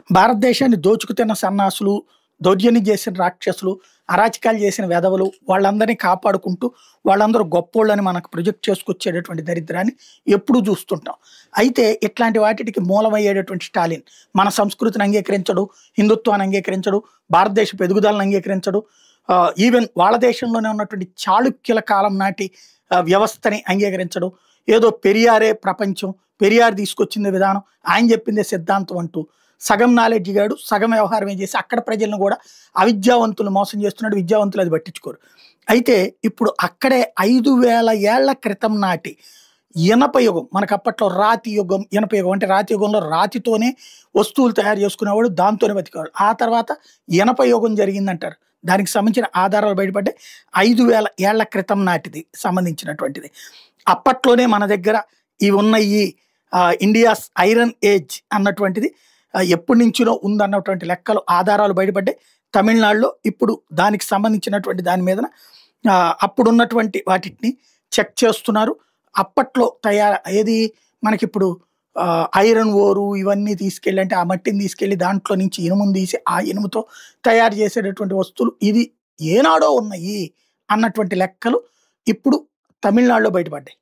భారతదేశాన్ని దోచుకుతిన్న సన్నాసులు, దౌర్జన్యం చేసిన రాక్షసులు, అరాచకాలు చేసిన వెధవలు వాళ్ళందరినీ కాపాడుకుంటూ వాళ్ళందరూ గొప్పోళ్ళని మనకు ప్రొజెక్ట్ చేసుకొచ్చేటటువంటి దరిద్రాన్ని ఎప్పుడూ చూస్తుంటాం. అయితే ఇట్లాంటి వాటికి మూలమయ్యేటటువంటి స్టాలిన్ మన సంస్కృతిని అంగీకరించడు, హిందుత్వాన్ని అంగీకరించడు, భారతదేశపు ఎదుగుదలను అంగీకరించడు. ఈవెన్ వాళ్ళ దేశంలోనే ఉన్నటువంటి చాళుక్యుల కాలం నాటి వ్యవస్థని అంగీకరించడు. ఏదో పెరియారే ప్రపంచం, పెరియార్ తీసుకొచ్చిందే విధానం, ఆయన చెప్పిందే సిద్ధాంతం అంటూ సగం నాలెడ్జ్ గాడు, సగం వ్యవహారం ఏం చేసి అక్కడ ప్రజలను కూడా అవిద్యావంతులు మోసం చేస్తున్నాడు. విద్యావంతులు అది పట్టించుకోరు. అయితే ఇప్పుడు అక్కడే 5000 ఏళ్ల క్రితం నాటి ఇనప యుగం, మనకు అప్పట్లో రాతి యుగం, ఇనప యుగం అంటే రాతి యుగంలో రాతితోనే వస్తువులు తయారు చేసుకునేవాడు, దాంతోనే బతికేవాడు. ఆ తర్వాత ఇనప యుగం జరిగిందంటారు. దానికి సంబంధించిన ఆధారాలు బయటపడ్డాయి. 5000 ఏళ్ల క్రితం నాటిది సంబంధించినటువంటిది. అప్పట్లోనే మన దగ్గర ఇవి ఉన్నాయి. ఇండియాస్ ఐరన్ ఏజ్ అన్నటువంటిది ఎప్పటి నుంచినో ఉందన్నటువంటి లెక్కలు ఆధారాలు బయటపడ్డాయి. తమిళనాడులో ఇప్పుడు దానికి సంబంధించినటువంటి దాని మీద అప్పుడున్నటువంటి వాటిని చెక్ చేస్తున్నారు. అప్పట్లో ఏది మనకిప్పుడు ఐరన్ ఓరు ఇవన్నీ తీసుకెళ్ళి, అంటే ఆ మట్టిని తీసుకెళ్ళి దాంట్లో నుంచి ఇనుమును తీసి ఆ ఇనుముతో తయారు చేసేటటువంటి వస్తువులు ఇది ఏనాడో ఉన్నాయి అన్నటువంటి లెక్కలు ఇప్పుడు తమిళనాడులో బయటపడ్డాయి.